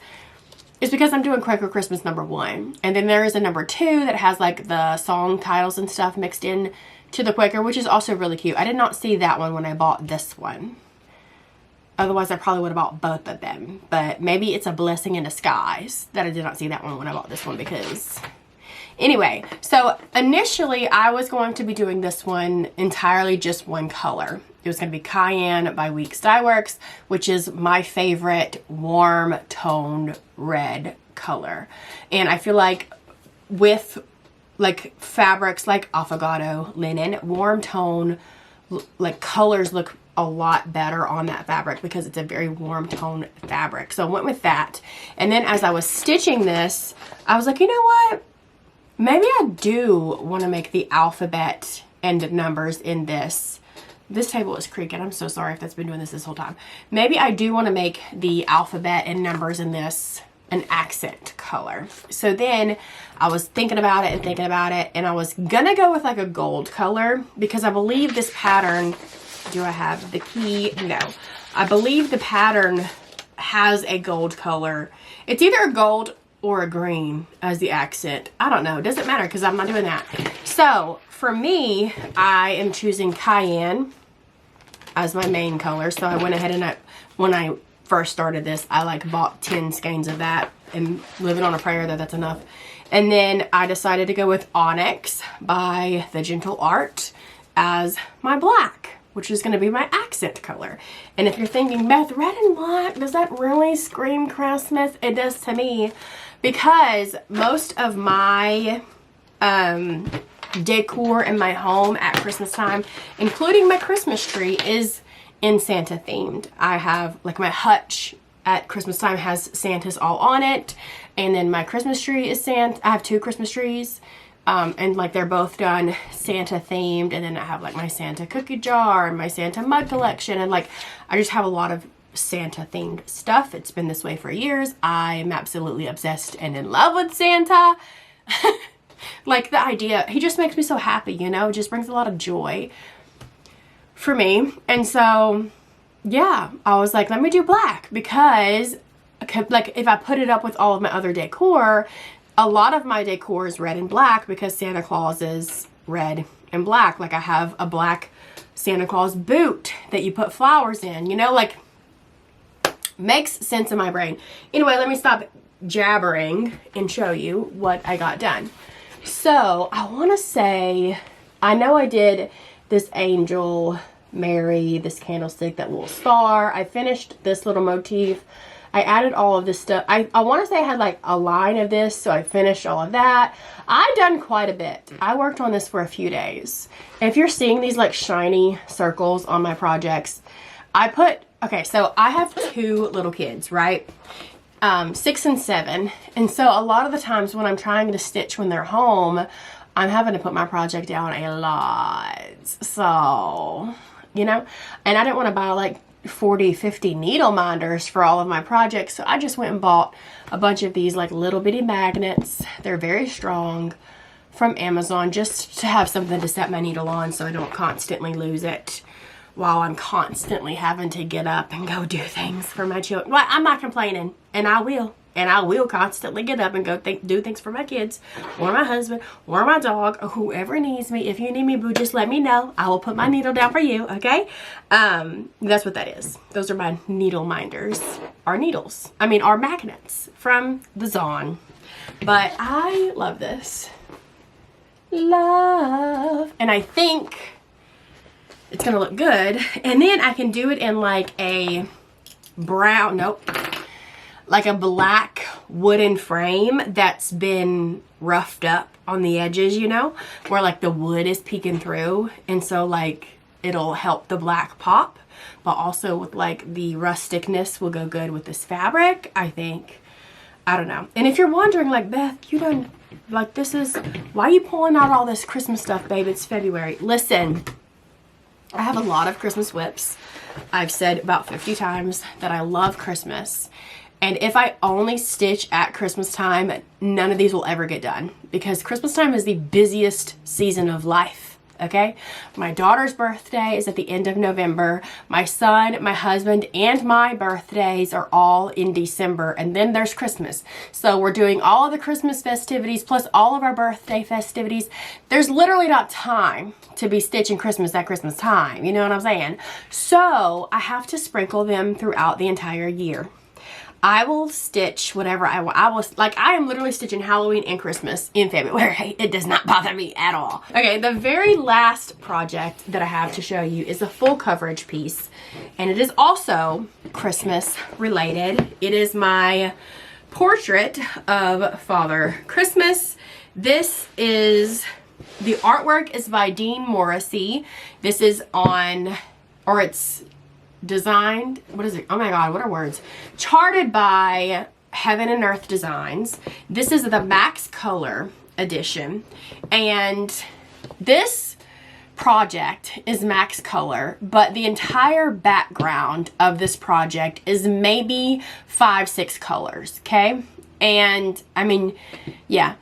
A: it's because I'm doing Quaker Christmas #1. And then there is a #2 that has like the song titles and stuff mixed in to the Quaker, which is also really cute. I did not see that one when I bought this one. Otherwise, I probably would have bought both of them. But maybe it's a blessing in disguise that I did not see that one when I bought this one, because... Anyway, so initially I was going to be doing this one entirely just one color. It was going to be Cayenne by Weeks Dye Works, which is my favorite warm toned red color. And I feel like with like fabrics like Afagato linen, warm tone like colors look a lot better on that fabric because it's a very warm tone fabric. So I went with that. And then as I was stitching this, I was like, you know what? Maybe I do want to make the alphabet and numbers in this. This table is creaking. I'm so sorry if that's been doing this whole time. Maybe I do want to make the alphabet and numbers in this an accent color. So then I was thinking about it, and I was gonna go with like a gold color because I believe this pattern, do I have the key? No. I believe the pattern has a gold color. It's either a gold or a green as the accent. I don't know. It doesn't matter because I'm not doing that. So for me, I am choosing Cayenne as my main color. So I went ahead and when I first started this, I like bought 10 skeins of that and living on a prayer that that's enough. And then I decided to go with Onyx by The Gentle Art as my black, which is going to be my accent color. And if you're thinking, Beth, red and black, does that really scream Christmas? It does to me, because most of my decor in my home at Christmas time, including my Christmas tree, is in Santa themed. I have like my hutch at Christmas time has Santas all on it, and then my Christmas tree is Santa. I have 2 Christmas trees. And like they're both done Santa themed, and then I have like my Santa cookie jar and my Santa mug collection, and like I just have a lot of Santa themed stuff. It's been this way for years. I'm absolutely obsessed and in love with Santa. Like the idea, he just makes me so happy, you know, it just brings a lot of joy for me. And so yeah, I was like, let me do black, because like if I put it up with all of my other decor, a lot of my decor is red and black because Santa Claus is red and black. Like I have a black Santa Claus boot that you put flowers in, you know, like makes sense in my brain. Anyway, let me stop jabbering and show you what I got done. So I want to say, I know I did this angel, Mary, this candlestick, that little star. I finished this little motif. I added all of this stuff. I want to say I had like a line of this, so I finished all of that. I've done quite a bit. I worked on this for a few days. And if you're seeing these like shiny circles on my projects, okay, so I have 2 little kids, right? 6 and 7. And so a lot of the times when I'm trying to stitch when they're home, I'm having to put my project down a lot. So, you know, and I didn't want to buy like 40, 50 needle minders for all of my projects. So I just went and bought a bunch of these like little bitty magnets. They're very strong, from Amazon, just to have something to set my needle on so I don't constantly lose it while I'm constantly having to get up and go do things for my children. Well, I'm not complaining, and I will. And I will constantly get up and go do things for my kids or my husband or my dog or whoever needs me. If you need me, boo, just let me know. I will put my needle down for you, okay? That's what that is. Those are my needle minders. Our needles. I mean, our magnets from the Zon. But I love this. Love. And I think it's going to look good. And then I can do it in like a brown, nope. Like a black wooden frame that's been roughed up on the edges, you know, where like the wood is peeking through. And so like it'll help the black pop, but also with like the rusticness will go good with this fabric, I think. I don't know. And if you're wondering like, Beth, you done, like this is, why are you pulling out all this Christmas stuff, babe? It's February. Listen, I have a lot of Christmas whips. I've said about 50 times that I love Christmas. And if I only stitch at Christmas time, none of these will ever get done because Christmas time is the busiest season of life, okay? My daughter's birthday is at the end of November. My son, my husband, and my birthdays are all in December, and then there's Christmas. So we're doing all of the Christmas festivities plus all of our birthday festivities. There's literally not time to be stitching Christmas at Christmas time, you know what I'm saying? So I have to sprinkle them throughout the entire year. I will stitch whatever I want. I am literally stitching Halloween and Christmas in February. It does not bother me at all. Okay, the very last project that I have to show you is a full coverage piece. And it is also Christmas related. It is my portrait of Father Christmas. This is, the artwork is by Dean Morrissey. This is on, or it's designed, what is it? Oh my God, what are words? Charted by Heaven and Earth Designs. This is the Max Color edition. And this project is Max Color, but the entire background of this project is maybe 5-6 colors, okay? And I mean, yeah,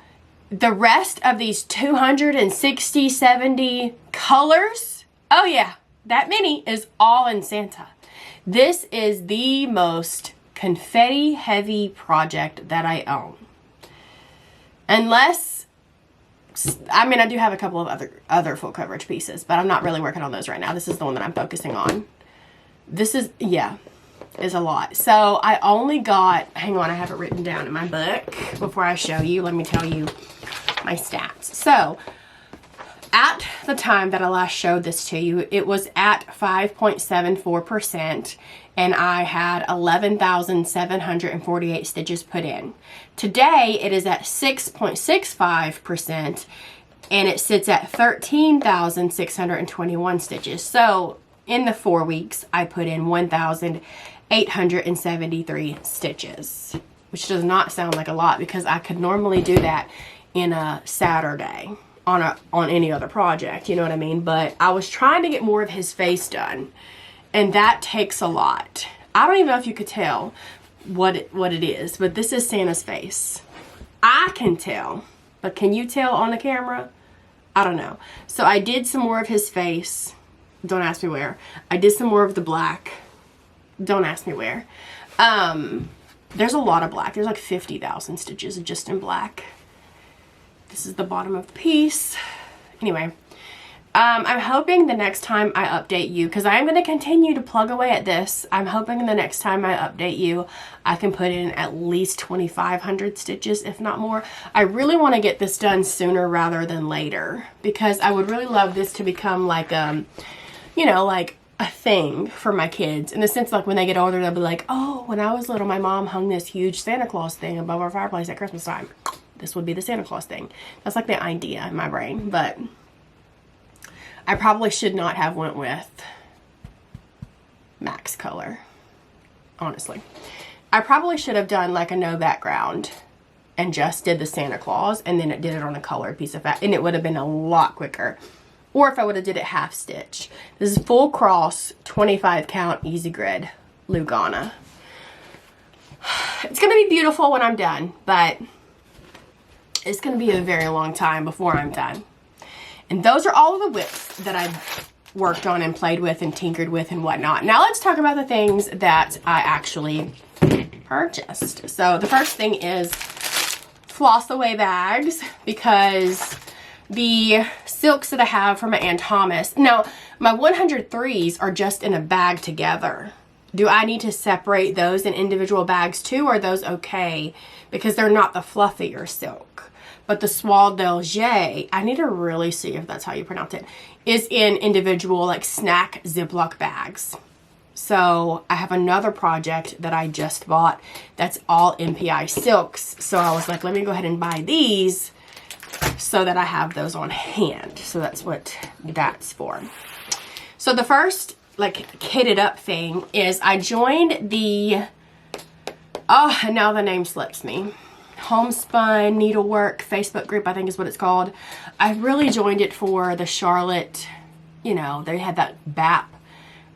A: the rest of these 260, 70 colors, oh yeah, that many is all in Santa. This is the most confetti heavy project that I own. Unless, I mean, I do have a couple of other full coverage pieces, but I'm not really working on those right now. This is the one that I'm focusing on. This is, yeah, is a lot. So I only got, hang on, I have it written down in my book before I show you. Let me tell you my stats. So at the time that I last showed this to you, it was at 5.74%, and I had 11,748 stitches put in. Today, it is at 6.65%, and it sits at 13,621 stitches. So in the 4 weeks, I put in 1,873 stitches, which does not sound like a lot because I could normally do that in a Saturday on any other project, you know what I mean? But I was trying to get more of his face done, and that takes a lot. I don't even know if you could tell what it is, but this is Santa's face. I can tell, but can you tell on the camera? I don't know. So I did some more of his face. Don't ask me where. I did some more of the black. Don't ask me where. There's a lot of black. There's like 50,000 stitches just in black. This is the bottom of the piece. Anyway, I'm hoping the next time I update you, because I'm going to continue to plug away at this, I'm hoping the next time I update you, I can put in at least 2,500 stitches, if not more. I really want to get this done sooner rather than later, because I would really love this to become like, you know, like a thing for my kids. In the sense, like when they get older, they'll be like, oh, when I was little, my mom hung this huge Santa Claus thing above our fireplace at Christmas time. This would be the Santa Claus thing. That's like the idea in my brain, but I probably should not have went with Max Color, honestly. I probably should have done like a no background and just did the Santa Claus, and then it did it on a colored piece of fabric, and it would have been a lot quicker. Or if I would have did it half stitch. This is full cross, 25 count, easy grid, Lugana. It's going to be beautiful when I'm done, but it's going to be a very long time before I'm done. And those are all of the whips that I've worked on and played with and tinkered with and whatnot. Now let's talk about the things that I actually purchased. So the first thing is floss away bags, because the silks that I have from my Aunt Thomas, now my 103s are just in a bag together. Do I need to separate those in individual bags too, or are those okay? Because they're not the fluffier silk. But the Soie d'Alger, I need to really see if that's how you pronounce it, is in individual like snack Ziploc bags. So I have another project that I just bought that's all MPI silks. So I was like, let me go ahead and buy these so that I have those on hand. So that's what that's for. So the first like kitted up thing is I joined the, oh, and now the name slips me, Homespun Needlework Facebook group, I think is what it's called. I really joined it for the Charlotte, you know, they had that BAP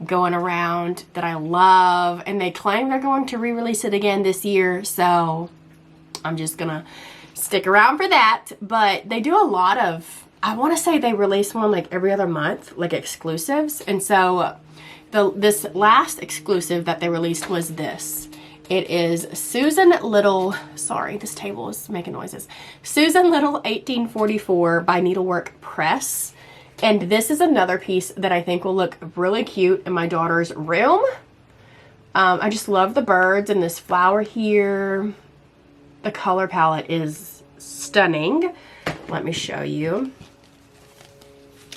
A: going around that I love, and they claim they're going to re-release it again this year, so I'm just gonna stick around for that. But they do a lot of, I want to say they release one like every other month, like exclusives. And so this last exclusive that they released was this. It is Susan Little, sorry, this table is making noises. Susan Little 1844 by Needlework Press. And this is another piece that I think will look really cute in my daughter's room. I just love the birds and this flower here. The color palette is stunning. Let me show you.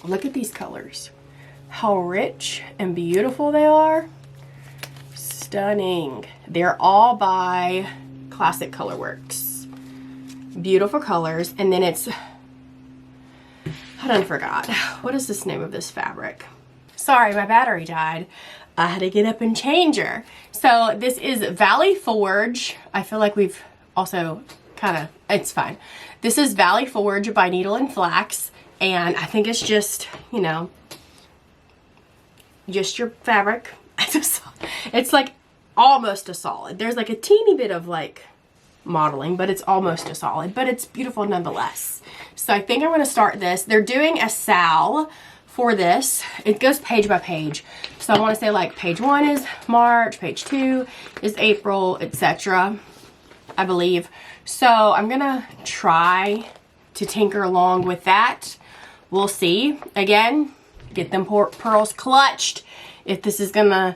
A: Look at these colors. How rich and beautiful they are. Stunning. They're all by Classic Colorworks. Beautiful colors. And then it's, I done forgot. What is this name of this fabric? Sorry, my battery died. I had to get up and change her. So this is Valley Forge. I feel like we've also kind of, it's fine. This is Valley Forge by Needle and Flax. And I think it's just, you know, just your fabric. It's like almost a solid. There's like a teeny bit of like modeling, but it's almost a solid, but it's beautiful nonetheless. So I think I'm going to start this. They're doing a sal for this. It goes page by page. So I want to say like page 1 is March, page 2 is April, etc. I believe. So I'm going to try to tinker along with that. We'll see. Again, get them pearls clutched if this is going to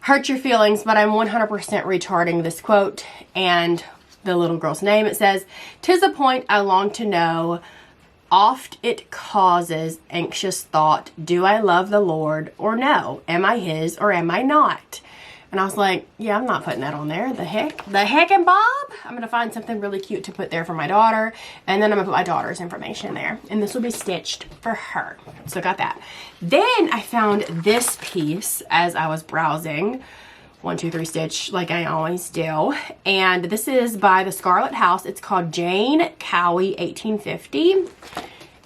A: hurt your feelings, but I'm 100% retarding this quote and the little girl's name. It says, "'Tis a point I long to know, oft it causes anxious thought, do I love the Lord or no? Am I his or am I not?" And I was like, yeah, I'm not putting that on there. The heck and Bob. I'm going to find something really cute to put there for my daughter. And then I'm going to put my daughter's information there. And this will be stitched for her. So got that. Then I found this piece as I was browsing. 1, 2, 3 stitch like I always do. And this is by the Scarlet House. It's called Jane Cowie 1850.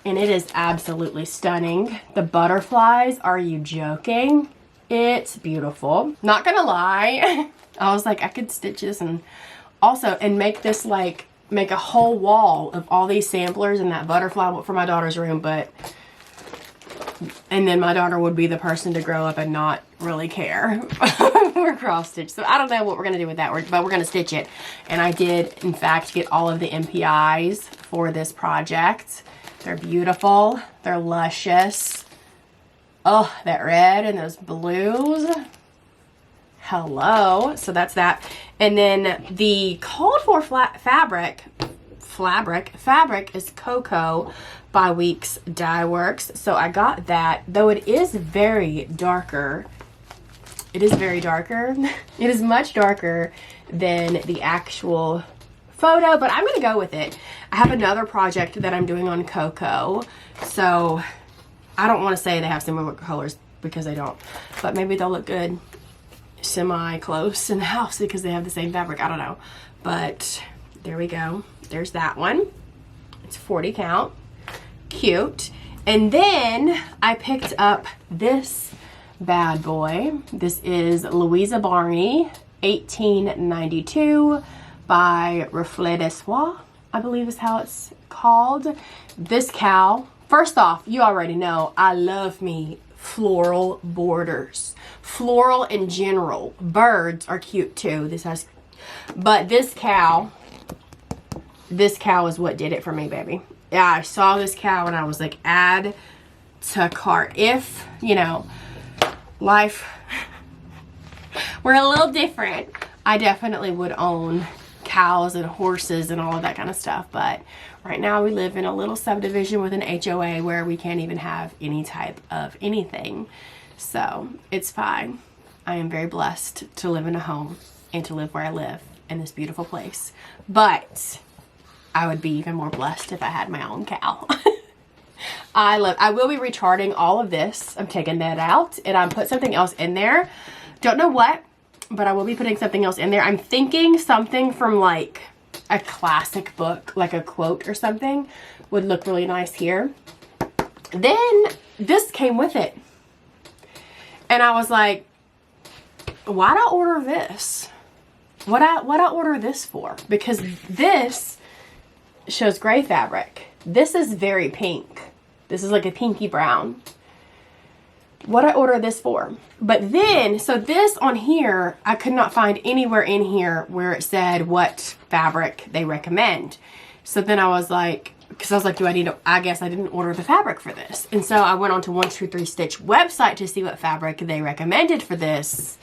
A: And it is absolutely stunning. The butterflies, are you joking? It's beautiful. Not gonna lie, I was like, I could stitch this and also, and make this like, make a whole wall of all these samplers and that butterfly for my daughter's room, but, and then my daughter would be the person to grow up and not really care for cross stitch. So I don't know what we're gonna do with that, but we're gonna stitch it. And I did, in fact, get all of the MPIs for this project. They're beautiful, they're luscious. Oh, that red and those blues. Hello. So that's that. And then the called for fabric is Cocoa by Weeks Dye Works. So I got that, though it is very darker. It is very darker. It is much darker than the actual photo, but I'm going to go with it. I have another project that I'm doing on Cocoa. So I don't want to say they have similar colors because they don't, but maybe they'll look good semi-close in the house because they have the same fabric. I don't know, but there we go. There's that one. It's 40 count. Cute. And then I picked up this bad boy. This is Louisa Barney 1892 by Reflet de Soie, I believe is how it's called. This cow, first off, you already know I love me floral borders. Floral in general. Birds are cute too. This has But this cow is what did it for me, baby. Yeah, I saw this cow and I was like, add to cart. If, you know, life were a little different, I definitely would own cows and horses and all of that kind of stuff. But right now we live in a little subdivision with an HOA where we can't even have any type of anything. So it's fine. I am very blessed to live in a home and to live where I live in this beautiful place. But I would be even more blessed if I had my own cow. I will be recharting all of this. I'm taking that out and I'm put something else in there. Don't know what, but I will be putting something else in there. I'm thinking something from like a classic book, like a quote or something would look really nice here. Then this came with it. And I was like, why'd I order this? What'd I order this for? Because this shows gray fabric. This is very pink. This is like a pinky brown. What I order this for? But then, so this on here, I could not find anywhere in here where it said what fabric they recommend. So then I was like, because I was like, I guess I didn't order the fabric for this. And so I went on to 123 Stitch website to see what fabric they recommended for this.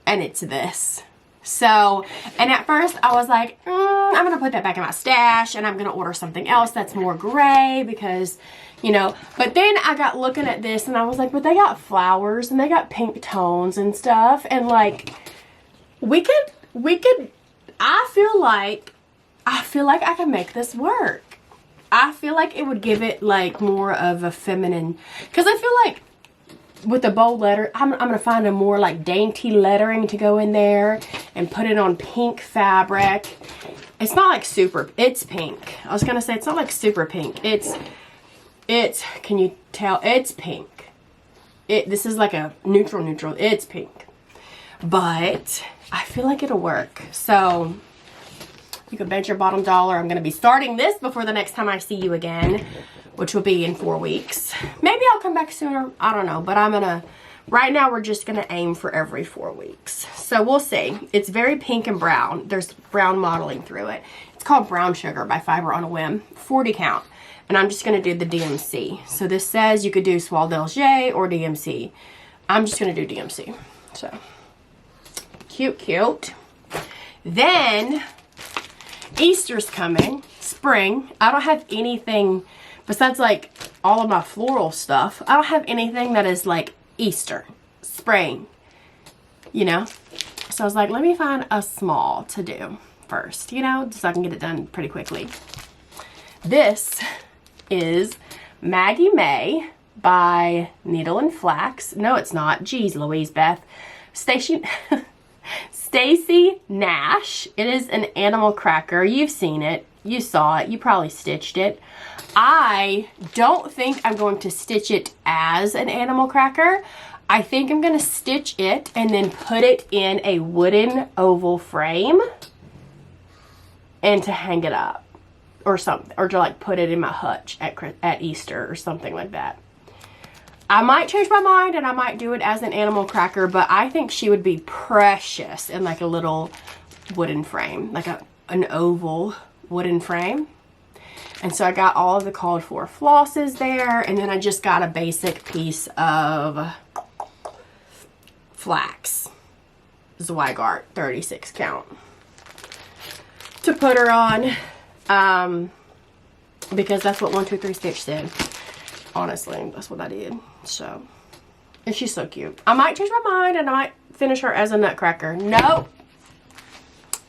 A: And it's this. So, and at first I was like, I'm going to put that back in my stash and I'm going to order something else that's more gray because, you know, but then I got looking at this and I was like, but they got flowers and they got pink tones and stuff. And like, we could, I feel like I can make this work. I feel like it would give it like more of a feminine, because I feel like with the bold letter, I'm going to find a more like dainty lettering to go in there and put it on pink fabric. It's not like super, it's pink. I was going to say it's not like super pink. It's, can you tell? It's pink. This is like a neutral. It's pink. But I feel like it'll work. So you can bet your bottom dollar I'm going to be starting this before the next time I see you again, which will be in 4 weeks. Maybe I'll come back sooner. I don't know. But I'm going to, right now we're just going to aim for every 4 weeks. So we'll see. It's very pink and brown. There's brown modeling through it. It's called Brown Sugar by Fiber on a Whim. 40 count. And I'm just going to do the DMC. So this says you could do Soie d'Alger or DMC. I'm just going to do DMC. So cute. Then Easter's coming. Spring. I don't have anything besides like all of my floral stuff. I don't have anything that is like Easter, spring, you know? So I was like, let me find a small to do first, you know, so I can get it done pretty quickly. This is Maggie May by Needle and Flax. No, it's not. Geez, Louise Beth. Stacy Nash. It is an animal cracker. You've seen it. You saw it. You probably stitched it. I don't think I'm going to stitch it as an animal cracker. I think I'm going to stitch it and then put it in a wooden oval frame and to hang it up or something, or to like put it in my hutch at Easter or something like that. I might change my mind and I might do it as an animal cracker, but I think she would be precious in like a little wooden frame, like an oval wooden frame. And so I got all of the called for flosses there, and then I just got a basic piece of flax, Zweigart 36 count, to put her on, because that's what 123 Stitch said. Honestly, that's what I did. So, and she's so cute. I might change my mind and I might finish her as a nutcracker. Nope.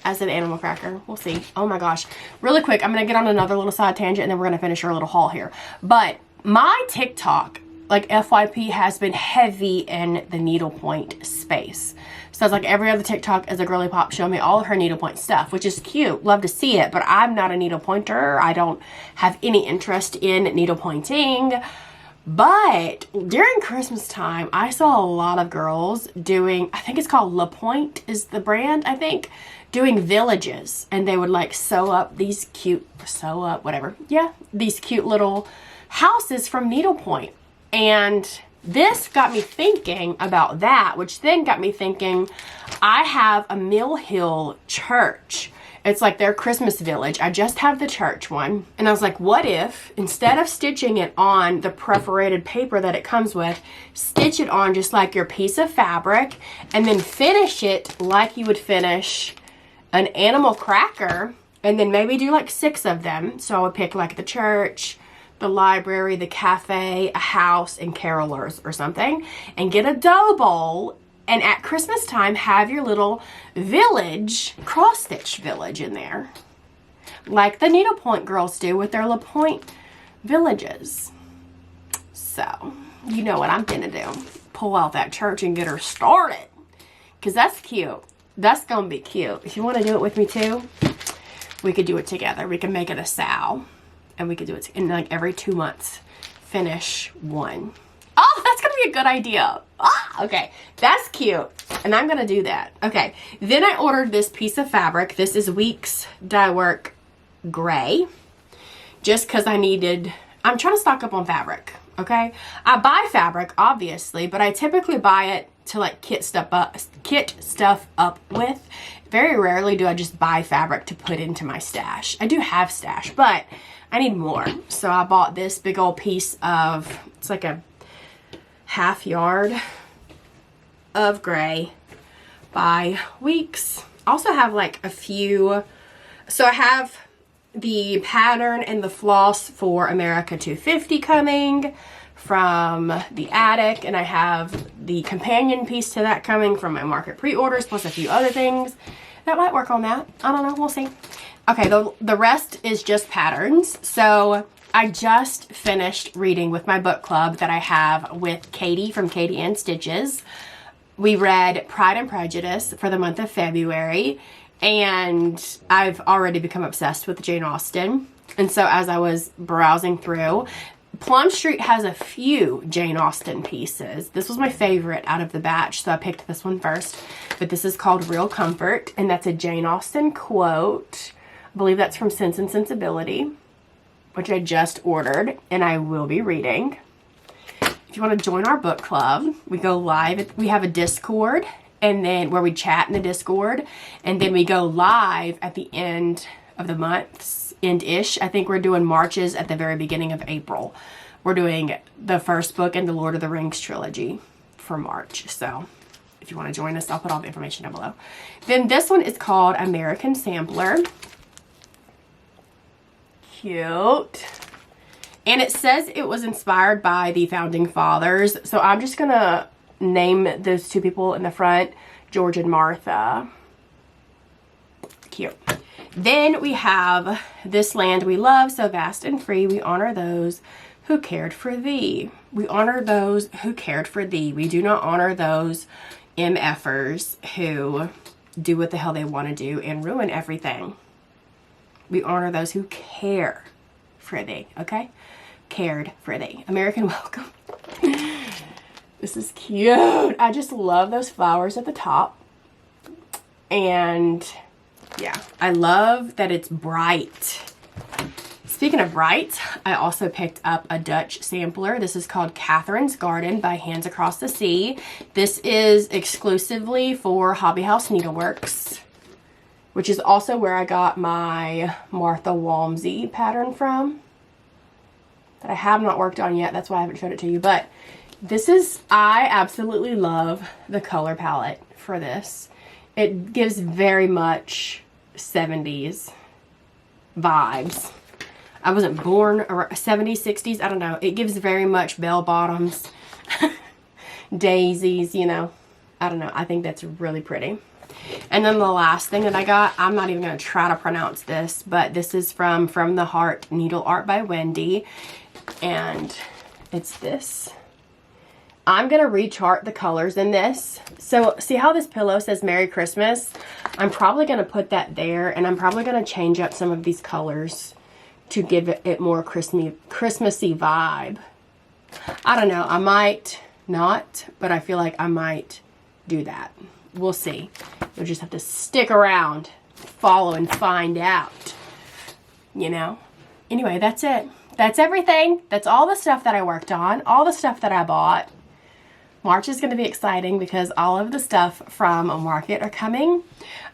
A: As an animal cracker. We'll see. Oh my gosh. Really quick, I'm going to get on another little side tangent and then we're going to finish our little haul here. But my TikTok, like FYP, has been heavy in the needlepoint space. So it's like every other TikTok is a girly pop showing me all of her needlepoint stuff, which is cute. Love to see it, but I'm not a needlepointer. I don't have any interest in needlepointing. But during Christmas time, I saw a lot of girls doing, I think it's called La Pointe is the brand, I think, doing villages. And they would like sew up these cute, these cute little houses from needlepoint. And this got me thinking about that, which then got me thinking, I have a Mill Hill church. It's like their Christmas village. I just have the church one. And I was like, what if, instead of stitching it on the perforated paper that it comes with, stitch it on just like your piece of fabric, and then finish it like you would finish an animal cracker, and then maybe do like 6 of them. So I would pick like the church, the library, the cafe, a house, and carolers or something, and get a dough bowl, and at Christmas time have your little village, cross-stitch village in there, like the needlepoint girls do with their La Pointe villages. So you know what I'm gonna do, pull out that church and get her started, because that's cute. That's gonna be cute. If you want to do it with me too, we could do it together. We can make it a sow, and we could do it in like every 2 months, finish one. Oh, that's gonna be a good idea. Ah, okay, that's cute, and I'm gonna do that. Okay, then I ordered this piece of fabric. This is Weeks Dye Work Gray, just because I'm trying to stock up on fabric. Okay, I buy fabric obviously, but I typically buy it to like kit stuff up with. Very rarely do I just buy fabric to put into my stash. I do have stash, but I need more. So I bought this big old piece of, it's like a half yard of gray by Weeks. I also have like a few, so I have the pattern and the floss for America 250 coming from the attic, and I have the companion piece to that coming from my market pre-orders, plus a few other things that might work on that. I don't know, we'll see. Okay, the rest is just patterns. So I just finished reading with my book club that I have with Katie from Katie and Stitches. We read Pride and Prejudice for the month of February, and I've already become obsessed with Jane Austen. And so as I was browsing through, Plum Street has a few Jane Austen pieces. This was my favorite out of the batch, so I picked this one first. But this is called Real Comfort, and that's a Jane Austen quote. I believe that's from Sense and Sensibility, which I just ordered, and I will be reading. If you want to join our book club, we go live. We have a Discord, and then where we chat in the Discord, and then we go live at the end of the months, end-ish. I think we're doing Marches at the very beginning of April. We're doing the first book in the Lord of the Rings trilogy for March. So if you want to join us, I'll put all the information down below. Then this one is called American Sampler. Cute. And it says it was inspired by the Founding Fathers. So I'm just going to name those 2 people in the front, George and Martha. Cute. Then we have This Land We Love, So Vast and Free. We honor those who cared for thee. We honor those who cared for thee. We do not honor those MFers who do what the hell they want to do and ruin everything. We honor those who care for thee, okay? Cared for thee. American Welcome. This is cute. I just love those flowers at the top. And yeah, I love that it's bright. Speaking of bright, I also picked up a Dutch sampler. This is called Catherine's Garden by Hands Across the Sea. This is exclusively for Hobby House Needleworks, which is also where I got my Martha Walmsley pattern from that I have not worked on yet. That's why I haven't showed it to you. But this is, I absolutely love the color palette for this. It gives very much 70s vibes. I wasn't born around 70s, 60s, I don't know. It gives very much bell bottoms, daisies, you know. I don't know. I think that's really pretty. And then the last thing that I got, I'm not even going to try to pronounce this, but this is from the Heart Needle Art by Wendy. And it's this. I'm going to rechart the colors in this. So see how this pillow says Merry Christmas? I'm probably going to put that there, and I'm probably going to change up some of these colors to give it more Christmassy vibe. I don't know. I might not, but I feel like I might do that. We'll see. You'll just have to stick around, follow, and find out. You know? Anyway, that's it. That's everything. That's all the stuff that I worked on. All the stuff that I bought. March is going to be exciting because all of the stuff from Market are coming.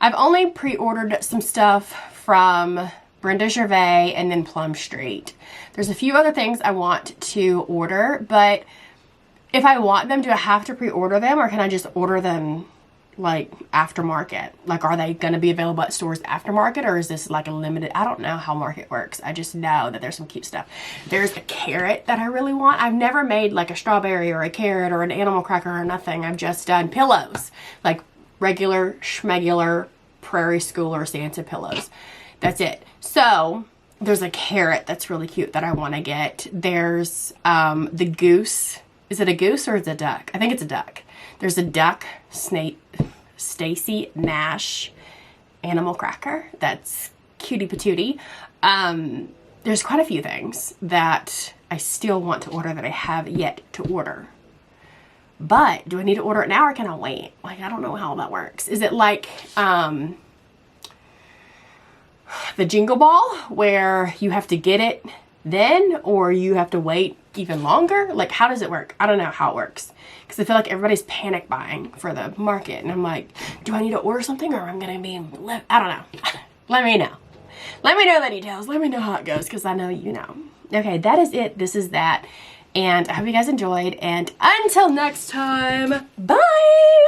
A: I've only pre-ordered some stuff from Brenda, Gervais, and then Plum Street. There's a few other things I want to order, but if I want them, do I have to pre-order them, or can I just order them like after Market? Like, are they going to be available at stores after Market, or is this like a limited? I don't know how Market works. I just know that there's some cute stuff. There's a carrot that I really want. I've never made like a strawberry or a carrot or an animal cracker or nothing. I've just done pillows, like regular schmegular prairie schooler Santa pillows. That's it. So there's a carrot that's really cute that I want to get. There's the goose. Is it a goose or is it a duck? I think it's a duck. There's a duck, Stacy Nash animal cracker. That's cutie patootie. There's quite a few things that I still want to order that I have yet to order. But do I need to order it now, or can I wait? Like, I don't know how that works. Is it like the Jingle Ball where you have to get it then, or you have to wait even longer? Like, how does it work? I don't know how it works, because I feel like everybody's panic buying for the Market, and I'm like, do I need to order something, or I'm gonna be, I don't know. Let me know. Let me know the details. Let me know how it goes, because I know you know. Okay, that is it. This is that. And I hope you guys enjoyed, and until next time, bye!